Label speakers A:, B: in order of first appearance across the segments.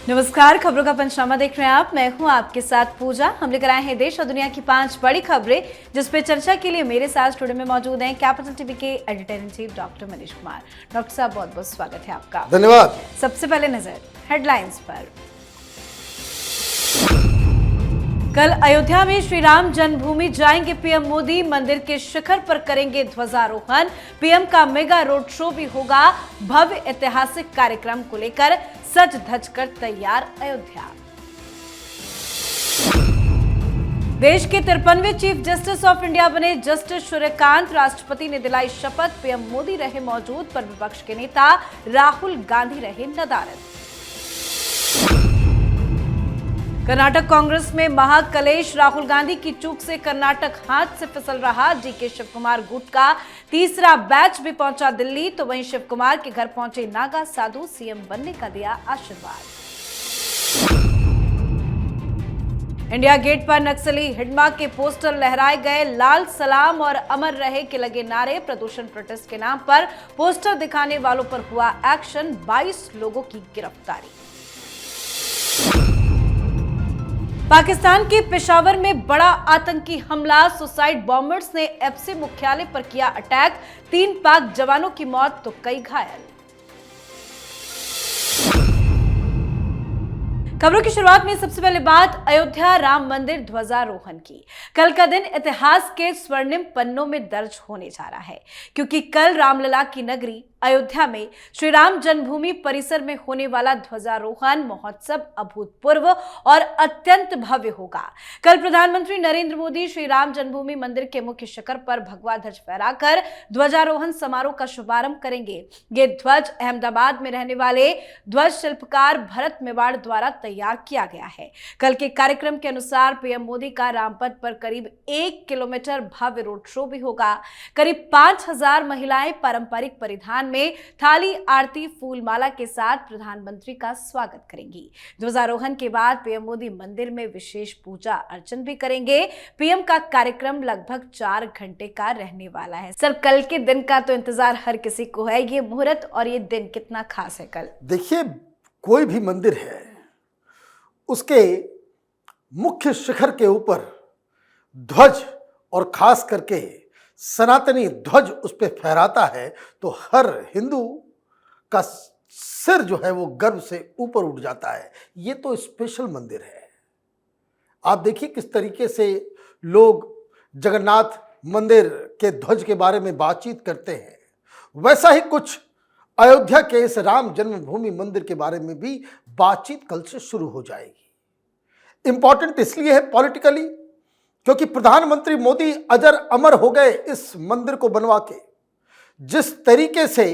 A: नमस्कार, खबरों का पंचनामा देख रहे हैं आप। मैं हूं आपके साथ पूजा। हम लेकर आए हैं देश और दुनिया की 5 बड़ी खबरें, जिस पे चर्चा के लिए मेरे साथ स्टूडियो में मौजूद हैं कैपिटल टीवी के editor in chief doctor Manish Kumar. Doctor साहब, बहुत बहुत स्वागत है आपका।
B: धन्यवाद।
A: सबसे पहले नजर हेडलाइंस पर। कल अयोध्या में श्री राम जन्मभूमि जाएंगे पीएम मोदी, मंदिर के शिखर पर करेंगे ध्वजारोहण। पीएम का मेगा रोड शो भी होगा। भव्य ऐतिहासिक कार्यक्रम को लेकर सज धज कर तैयार अयोध्या। देश के 53वें चीफ जस्टिस ऑफ इंडिया बने जस्टिस सूर्यकांत, राष्ट्रपति ने दिलाई शपथ। पीएम मोदी रहे मौजूद, पर विपक्ष के नेता राहुल गांधी रहे नदारद। कर्नाटक कांग्रेस में महाकलेश, राहुल गांधी की चूक से कर्नाटक हाथ से फिसल रहा। डीके शिव कुमार गुट का तीसरा बैच भी पहुंचा दिल्ली, तो वहीं शिव कुमार के घर पहुंचे नागा साधु, सीएम बनने का दिया आशीर्वाद। इंडिया गेट पर नक्सली हिडमा के पोस्टर लहराए गए, लाल सलाम और अमर रहे के लगे नारे। प्रदूषण प्रोटेस्ट के नाम पर पोस्टर दिखाने वालों पर हुआ एक्शन, 22 लोगों की गिरफ्तारी। पाकिस्तान के पेशावर में बड़ा आतंकी हमला, सुसाइड बॉम्बर्स ने एफसी मुख्यालय पर किया अटैक। 3 पाक जवानों की मौत तो कई घायल। खबरों की शुरुआत में सबसे पहले बात अयोध्या राम मंदिर ध्वजारोहण की। कल का दिन इतिहास के स्वर्णिम पन्नों में दर्ज होने जा रहा है, क्योंकि कल रामलला की नगरी अयोध्या में श्री राम जन्मभूमि परिसर में होने वाला ध्वजारोहण महोत्सव अभूतपूर्व और अत्यंत भव्य होगा। कल प्रधानमंत्री नरेंद्र मोदी श्री राम जन्मभूमि मंदिर के मुख्य शिखर पर भगवा ध्वज फहराकर ध्वजारोहण समारोह का शुभारंभ करेंगे। ये ध्वज अहमदाबाद में रहने वाले ध्वज शिल्पकार भरत मेवाड़ द्वारा तैयार किया गया है। कल के कार्यक्रम के अनुसार पीएम मोदी का रामपथ पर करीब 1 किलोमीटर भव्य रोड शो भी होगा। करीब 5000 महिलाएं पारंपरिक परिधान में थाली आरती फूलमाला के साथ प्रधानमंत्री का स्वागत करेंगी। ध्वजारोहण के बाद पीएम मोदी मंदिर में विशेष पूजा अर्चन भी करेंगे। पीएम का कार्यक्रम लगभग 4 घंटे का रहने वाला है। सर, कल के दिन का तो इंतजार हर किसी को है। ये मुहूर्त और ये दिन कितना खास है कल?
B: देखिए, कोई भी मंदिर है, उसके मुख्य शिखर के ऊपर ध्वज और खास करके सनातनी ध्वज उस पर फहराता है तो हर हिंदू का सिर जो है वो गर्व से ऊपर उठ जाता है। ये तो स्पेशल मंदिर है। आप देखिए किस तरीके से लोग जगन्नाथ मंदिर के ध्वज के बारे में बातचीत करते हैं, वैसा ही कुछ अयोध्या के इस राम जन्मभूमि मंदिर के बारे में भी बातचीत कल से शुरू हो जाएगी। इंपॉर्टेंट इसलिए है पॉलिटिकली, क्योंकि प्रधानमंत्री मोदी अजर अमर हो गए इस मंदिर को बनवा के। जिस तरीके से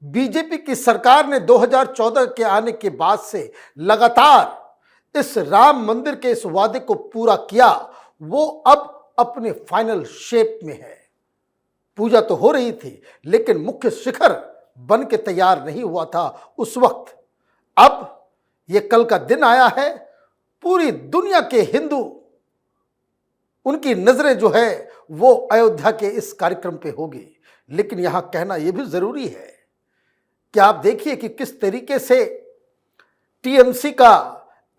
B: बीजेपी की सरकार ने 2014 के आने के बाद से लगातार इस राम मंदिर के इस वादे को पूरा किया, वो अब अपने फाइनल शेप में है। पूजा तो हो रही थी, लेकिन मुख्य शिखर बन के तैयार नहीं हुआ था उस वक्त। अब ये कल का दिन आया है। पूरी दुनिया के हिंदू, उनकी नजरें जो है वो अयोध्या के इस कार्यक्रम पे होगी। लेकिन यहां कहना यह भी जरूरी है कि आप देखिए कि किस तरीके से टीएमसी का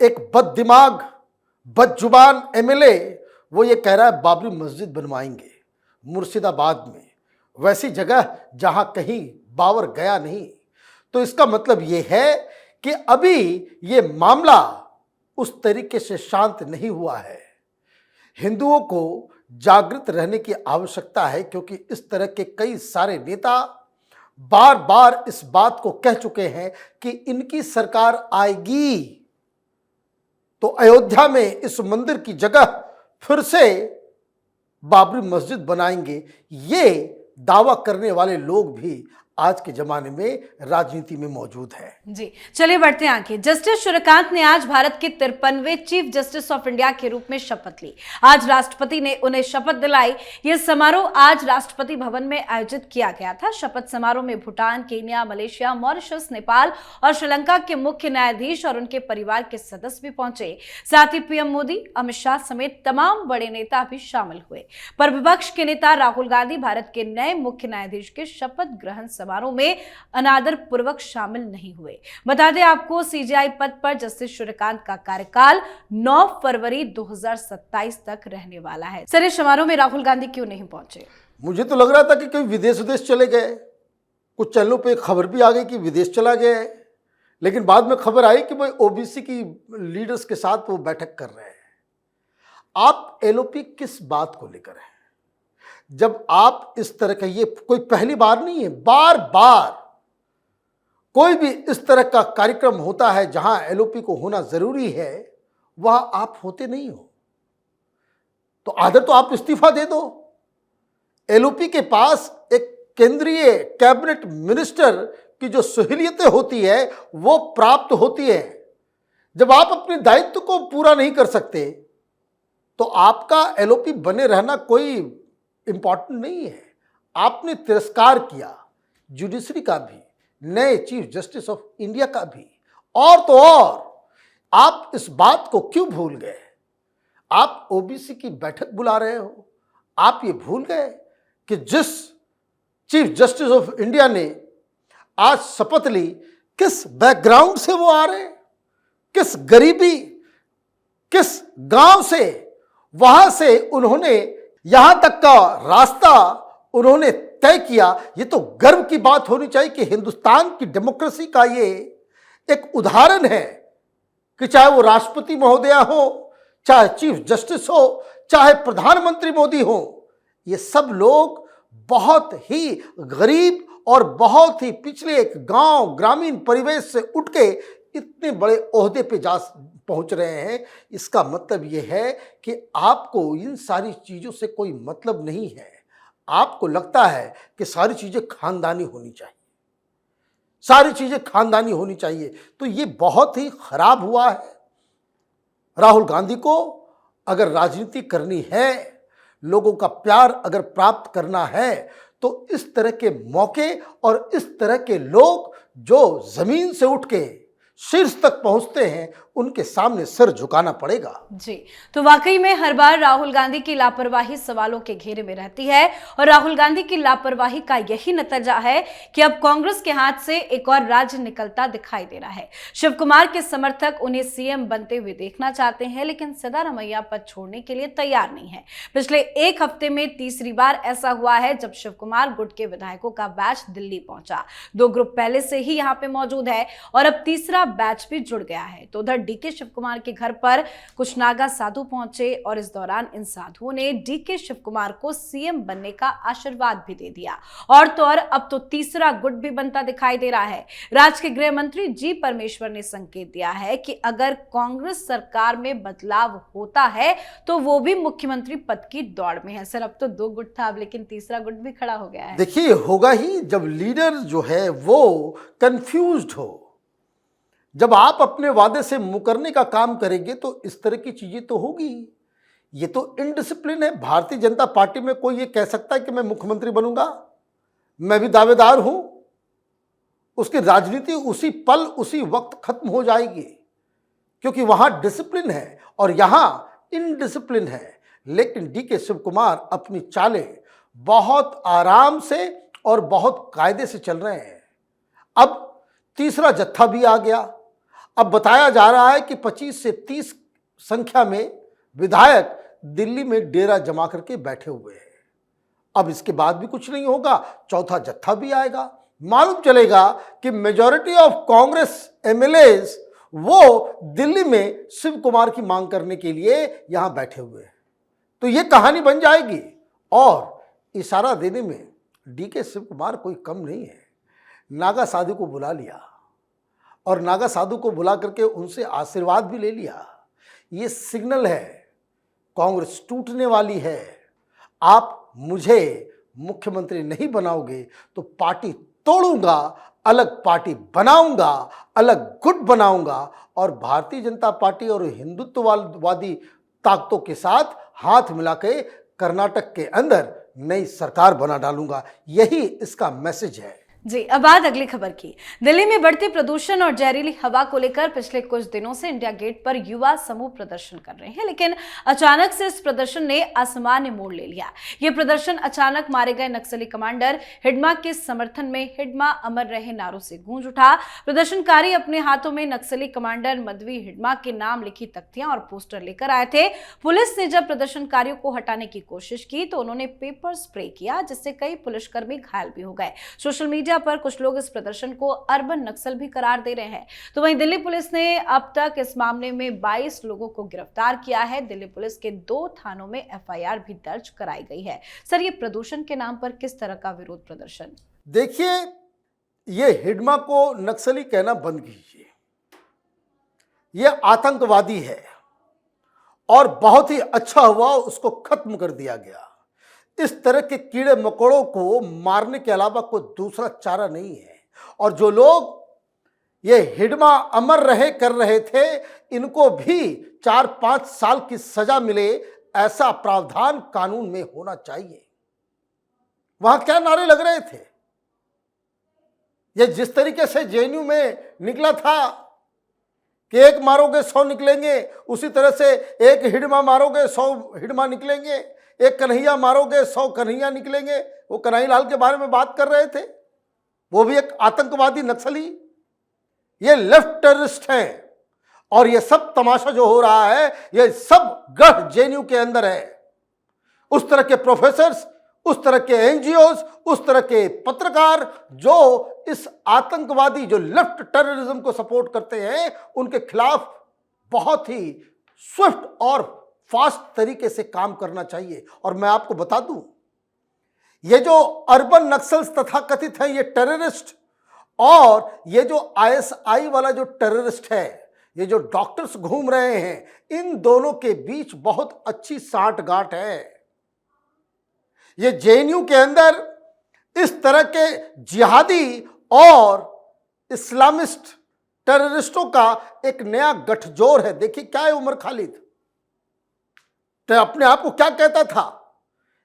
B: एक बददिमाग, बदजुबान एमएलए वो ये कह रहा है बाबरी मस्जिद बनवाएंगे मुर्शिदाबाद में, वैसी जगह जहां कहीं बाबर गया नहीं। तो इसका मतलब ये है कि अभी ये मामला उस तरीके से शांत नहीं हुआ है। हिंदुओं को जागृत रहने की आवश्यकता है, क्योंकि इस तरह के कई सारे नेता बार बार इस बात को कह चुके हैं कि इनकी सरकार आएगी तो अयोध्या में इस मंदिर की जगह फिर से बाबरी मस्जिद बनाएंगे। ये दावा करने वाले लोग भी आज के जमाने में राजनीति में मौजूद है।
A: जी, चलिए बढ़ते हैं आगे। जस्टिस सूर्यकांत ने आज भारत के 53वें चीफ जस्टिस ऑफ इंडिया के रूप में शपथ ली। आज राष्ट्रपति ने उन्हें शपथ दिलाई। यह समारोह आज राष्ट्रपति भवन में आयोजित किया गया था। शपथ समारोह में Bhutan, Kenya, Malaysia, Mauritius, Nepal और श्रीलंका के मुख्य न्यायाधीश और उनके परिवार के सदस्य भी पहुंचे। साथ ही पीएम मोदी, अमित शाह समेत तमाम बड़े नेता भी शामिल हुए। पर विपक्ष के नेता राहुल गांधी भारत के नए मुख्य न्यायाधीश के शपथ ग्रहण समारोह में अनादर पूर्वक शामिल नहीं हुए। बता दें आपको, सीजेआई पद पर जस्टिस सूर्यकांत का कार्यकाल 9 फरवरी 2027 तक रहने वाला है। सर, इस समारोह में राहुल गांधी क्यों नहीं पहुंचे?
B: मुझे तो लग रहा था कि कहीं विदेश चले गए। कुछ चैनलों पे खबर भी आ गई कि विदेश चला गया है, लेकिन बाद में खबर आई कि भाई ओबीसी की लीडर्स के साथ वो बैठक कर रहे हैं। आप एलओपी किस बात को लेकर है? जब आप इस तरह का, ये कोई पहली बार नहीं है, बार बार कोई भी इस तरह का कार्यक्रम होता है जहां एलओपी को होना जरूरी है, वह आप होते नहीं हो, तो आदर तो आप इस्तीफा दे दो। एलओपी के पास एक केंद्रीय कैबिनेट मिनिस्टर की जो सहूलियतें होती है वो प्राप्त होती है। जब आप अपने दायित्व को पूरा नहीं कर सकते तो आपका एलओपी बने रहना कोई इंपॉर्टेंट नहीं है। आपने तिरस्कार किया जुडिशरी का भी, नए चीफ जस्टिस ऑफ इंडिया का भी, और तो और आप इस बात को क्यों भूल गए? आप ओबीसी की बैठक बुला रहे हो, आप ये भूल गए कि जिस चीफ जस्टिस ऑफ इंडिया ने आज शपथ ली, किस बैकग्राउंड से वो आ रहे हैं, किस गरीबी, किस गांव से, वहां से उन्होंने यहां तक का रास्ता उन्होंने तय किया। ये तो गर्व की बात होनी चाहिए कि हिंदुस्तान की डेमोक्रेसी का ये एक उदाहरण है कि चाहे वो राष्ट्रपति महोदया हो, चाहे चीफ जस्टिस हो, चाहे प्रधानमंत्री मोदी हो, ये सब लोग बहुत ही गरीब और बहुत ही पिछले एक गांव ग्रामीण परिवेश से उठ के इतने बड़े ओहदे पे जा पहुंच रहे हैं। इसका मतलब ये है कि आपको इन सारी चीज़ों से कोई मतलब नहीं है। आपको लगता है कि सारी चीज़ें खानदानी होनी चाहिए, सारी चीज़ें खानदानी होनी चाहिए। तो ये बहुत ही खराब हुआ है। राहुल गांधी को अगर राजनीति करनी है, लोगों का प्यार अगर प्राप्त करना है, तो इस तरह के मौके और इस तरह के लोग जो जमीन से उठ के शीर्ष तक पहुंचते हैं, उनके सामने सिर झुकाना पड़ेगा।
A: जी, तो वाकई में हर बार राहुल गांधी की लापरवाही सवालों के घेरे में रहती है, और राहुल गांधी की लापरवाही का यही नतीजा है कि अब कांग्रेस के हाथ से एक और राज्य निकलता दिखाई दे रहा है। शिव कुमार के समर्थक उन्हें सीएम बनते हुए देखना चाहते हैं, लेकिन सिद्धारमैया पद छोड़ने के लिए तैयार नहीं है। पिछले एक हफ्ते में तीसरी बार ऐसा हुआ है जब शिव कुमार गुट के विधायकों का बैच दिल्ली पहुंचा। 2 ग्रुप पहले से ही यहाँ पे मौजूद है और अब तीसरा बैच भी जुड़ गया है। तो उधर डीके शिव कुमार के घर पर कुछ नागा साधु पहुंचे और इस दौरान इन साधुओं ने डीके शिव कुमार को सीएम बनने का आशीर्वाद भी दे दिया। और तो और अब तो तीसरा गुट भी बनता दिखाई दे रहा है। राज्य के गृह मंत्री जी परमेश्वर ने संकेत दिया है कि अगर कांग्रेस सरकार में बदलाव होता है तो वो भी मुख्यमंत्री पद की दौड़ में है। सर, अब तो 2 गुट था, अब लेकिन तीसरा गुट भी खड़ा हो गया है।
B: देखिए, होगा ही जब लीडर जो है वो कंफ्यूज्ड हो। जब आप अपने वादे से मुकरने का काम करेंगे तो इस तरह की चीजें तो होगी। ये तो इनडिसिप्लिन है। भारतीय जनता पार्टी में कोई ये कह सकता है कि मैं मुख्यमंत्री बनूंगा, मैं भी दावेदार हूं, उसकी राजनीति उसी पल उसी वक्त खत्म हो जाएगी, क्योंकि वहां डिसिप्लिन है और यहां इनडिसिप्लिन है। लेकिन डीके शिव कुमार अपनी चालें बहुत आराम से और बहुत कायदे से चल रहे हैं। अब तीसरा जत्था भी आ गया। अब बताया जा रहा है कि 25 से 30 संख्या में विधायक दिल्ली में डेरा जमा करके बैठे हुए हैं। अब इसके बाद भी कुछ नहीं होगा, चौथा जत्था भी आएगा। मालूम चलेगा कि मेजॉरिटी ऑफ कांग्रेस एमएलएज वो दिल्ली में शिव कुमार की मांग करने के लिए यहां बैठे हुए हैं। तो ये कहानी बन जाएगी। और इशारा देने में डीके शिव कुमार कोई कम नहीं है। नागा साधु को बुला लिया और नागा साधु को बुला करके उनसे आशीर्वाद भी ले लिया। ये सिग्नल है, कांग्रेस टूटने वाली है। आप मुझे मुख्यमंत्री नहीं बनाओगे तो पार्टी तोड़ूंगा, अलग पार्टी बनाऊंगा, अलग गुट बनाऊंगा और भारतीय जनता पार्टी और हिंदुत्ववादी ताकतों के साथ हाथ मिला के कर्नाटक के अंदर नई सरकार बना डालूंगा। यही इसका मैसेज है।
A: जी, अब बात अगली खबर की। दिल्ली में बढ़ते प्रदूषण और जहरीली हवा को लेकर पिछले कुछ दिनों से इंडिया गेट पर युवा समूह प्रदर्शन कर रहे हैं, लेकिन अचानक से इस प्रदर्शन ने असामान्य मोड़ ले लिया। यह प्रदर्शन अचानक मारे गए नक्सली कमांडर हिडमा के समर्थन में हिडमा अमर रहे नारों से गूंज उठा। प्रदर्शनकारी अपने हाथों में नक्सली कमांडर मदवी हिडमा के नाम लिखी तख्तियां और पोस्टर लेकर आए थे। पुलिस ने जब प्रदर्शनकारियों को हटाने की कोशिश की तो उन्होंने पेपर स्प्रे किया, जिससे कई पुलिसकर्मी घायल भी हो गए। सोशल मीडिया पर कुछ लोग इस प्रदर्शन को अर्बन नक्सल भी करार दे रहे हैं। तो वहीं दिल्ली पुलिस ने अब तक इस मामले में 22 लोगों को गिरफ्तार किया है। दिल्ली पुलिस के 2 थानों में एफआईआर भी दर्ज कराई गई है। सर, ये प्रदूषण के नाम पर किस तरह का विरोध प्रदर्शन?
B: देखिए, ये हिडमा को नक्सली कहना बंद कीजिए। ये आतंकवादी है और बहुत ही अच्छा हुआ उसको खत्म कर दिया गया। इस तरह के कीड़े मकोड़ों को मारने के अलावा कोई दूसरा चारा नहीं है। और जो लोग ये हिडमा अमर रहे कर रहे थे, इनको भी 4-5 साल की सजा मिले, ऐसा प्रावधान कानून में होना चाहिए। वहां क्या नारे लग रहे थे? ये जिस तरीके से जेएनयू में निकला था कि एक मारोगे 100 निकलेंगे, उसी तरह से एक हिडमा मारोगे 100 हिडमा निकलेंगे, एक कन्हैया मारोगे 100 कन्हैया निकलेंगे। वो कन्हैया लाल के बारे में बात कर रहे थे, वो भी एक आतंकवादी नक्सली। ये लेफ्ट टेररिस्ट हैं और ये सब तमाशा जो हो रहा है, ये सब गढ़ जेएनयू के अंदर है। उस तरह के प्रोफेसर्स, उस तरह के एनजीओज, उस तरह के पत्रकार जो इस आतंकवादी, जो लेफ्ट टेररिज्म को सपोर्ट करते हैं, उनके खिलाफ बहुत ही स्विफ्ट और फास्ट तरीके से काम करना चाहिए। और मैं आपको बता दूं, ये जो अर्बन नक्सल्स तथा कथित हैं, ये टेररिस्ट, और ये जो आईएसआई वाला जो टेररिस्ट है, ये जो डॉक्टर्स घूम रहे हैं, इन दोनों के बीच बहुत अच्छी साठगांठ है। ये जेएनयू के अंदर इस तरह के जिहादी और इस्लामिस्ट टेररिस्टों का एक नया गठजोड़ है। देखिए क्या है उमर खालिद, तो अपने आप को क्या कहता था?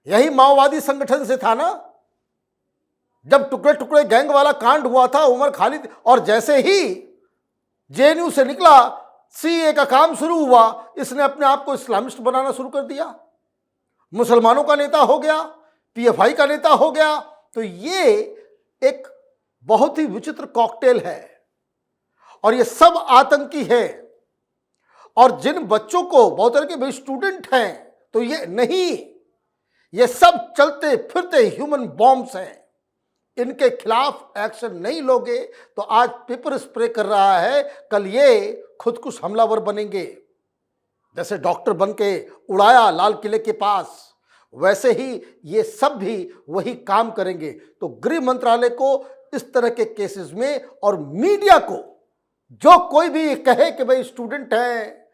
B: यही माओवादी संगठन से था ना, जब टुकड़े टुकड़े गैंग वाला कांड हुआ था उमर खालिद। और जैसे ही जेएनयू से निकला, सीए का काम शुरू हुआ, इसने अपने आप को इस्लामिस्ट बनाना शुरू कर दिया, मुसलमानों का नेता हो गया, पीएफआई का नेता हो गया। तो ये एक बहुत ही विचित्र कॉकटेल है और ये सब आतंकी है। और जिन बच्चों को बहुत तरह के भाई स्टूडेंट हैं, तो ये नहीं, ये सब चलते फिरते ह्यूमन बॉम्ब्स हैं। इनके खिलाफ एक्शन नहीं लोगे तो आज पेपर स्प्रे कर रहा है, कल ये खुदकुश हमलावर बनेंगे। जैसे डॉक्टर बन के उड़ाया लाल किले के पास, वैसे ही ये सब भी वही काम करेंगे। तो गृह मंत्रालय को इस तरह के केसेस में, और मीडिया को, जो कोई भी कहे कि भाई स्टूडेंट हैं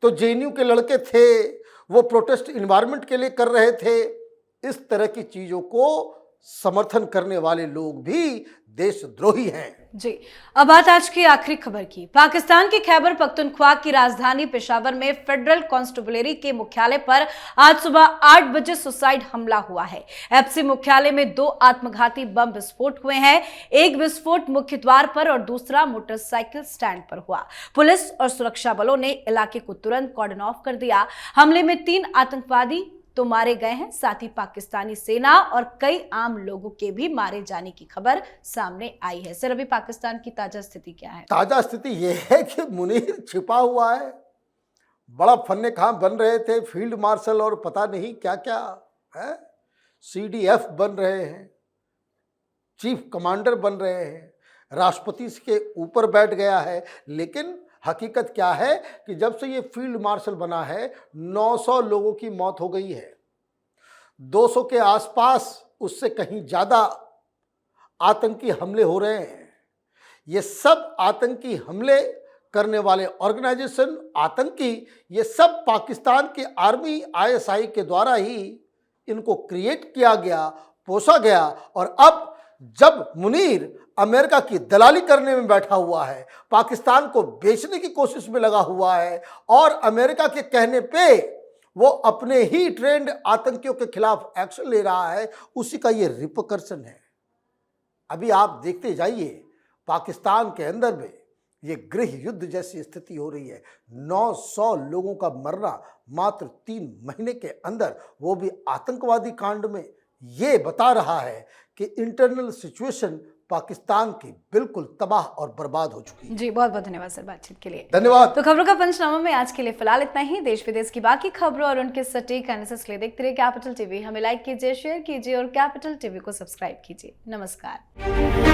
B: तो जेएनयू के लड़के थे, वो प्रोटेस्ट इन्वायरमेंट के लिए कर रहे थे, इस तरह की चीजों को समर्थन करने वाले लोग भी देशद्रोही हैं।
A: जी, अब बात आज की आखिरी खबर की। पाकिस्तान के खैबर पख्तूनख्वा की राजधानी पेशावर में फेडरल कांस्टेबलरी के मुख्यालय पर आज सुबह 8 बजे सुसाइड हमला हुआ है। एफसी मुख्यालय में 2 आत्मघाती बम विस्फोट हुए हैं। एक विस्फोट मुख्य द्वार पर और दूसरा मोटरसाइकिल स्टैंड पर हुआ। पुलिस और सुरक्षा बलों ने इलाके को तुरंत कॉर्डन ऑफ कर दिया। हमले में 3 आतंकवादी तो मारे गए हैं, साथ ही पाकिस्तानी सेना और कई आम लोगों के भी मारे जाने की खबर सामने आई है। सर, अभी पाकिस्तान की ताजा स्थिति क्या है?
B: ताजा स्थिति यह है कि मुनीर छिपा हुआ है, बड़ा फन्ने खां बन रहे थे, फील्ड मार्शल और पता नहीं क्या क्या है, सीडीएफ बन रहे हैं, चीफ कमांडर बन रहे हैं, राष्ट्रपति के ऊपर बैठ गया है। लेकिन हकीकत क्या है कि जब से ये फील्ड मार्शल बना है, 900 लोगों की मौत हो गई है, 200 के आसपास, उससे कहीं ज़्यादा आतंकी हमले हो रहे हैं। ये सब आतंकी हमले करने वाले ऑर्गेनाइजेशन, आतंकी, ये सब पाकिस्तान की आर्मी, आईएसआई के द्वारा ही इनको क्रिएट किया गया, पोसा गया। और अब जब मुनीर अमेरिका की दलाली करने में बैठा हुआ है, पाकिस्तान को बेचने की कोशिश में लगा हुआ है, और अमेरिका के कहने पे वो अपने ही ट्रेंड आतंकियों के खिलाफ एक्शन ले रहा है, उसी का ये रिपरकशन है। अभी आप देखते जाइए, पाकिस्तान के अंदर में ये गृह युद्ध जैसी स्थिति हो रही है। 900 लोगों का मरना मात्र 3 महीने के अंदर, वो भी आतंकवादी कांड में। ये बता रहा है कि इंटरनल सिचुएशन पाकिस्तान की बिल्कुल तबाह और बर्बाद हो चुकी है।
A: जी, बहुत बहुत धन्यवाद सर बातचीत के लिए।
B: धन्यवाद।
A: तो खबरों का पंचनामा में आज के लिए फिलहाल इतना ही। देश विदेश की बाकी खबरों और उनके सटीक एनालिसिस के लिए देखते रहिए कैपिटल टीवी। हमें लाइक कीजिए, शेयर कीजिए और कैपिटल टीवी को सब्सक्राइब कीजिए। नमस्कार।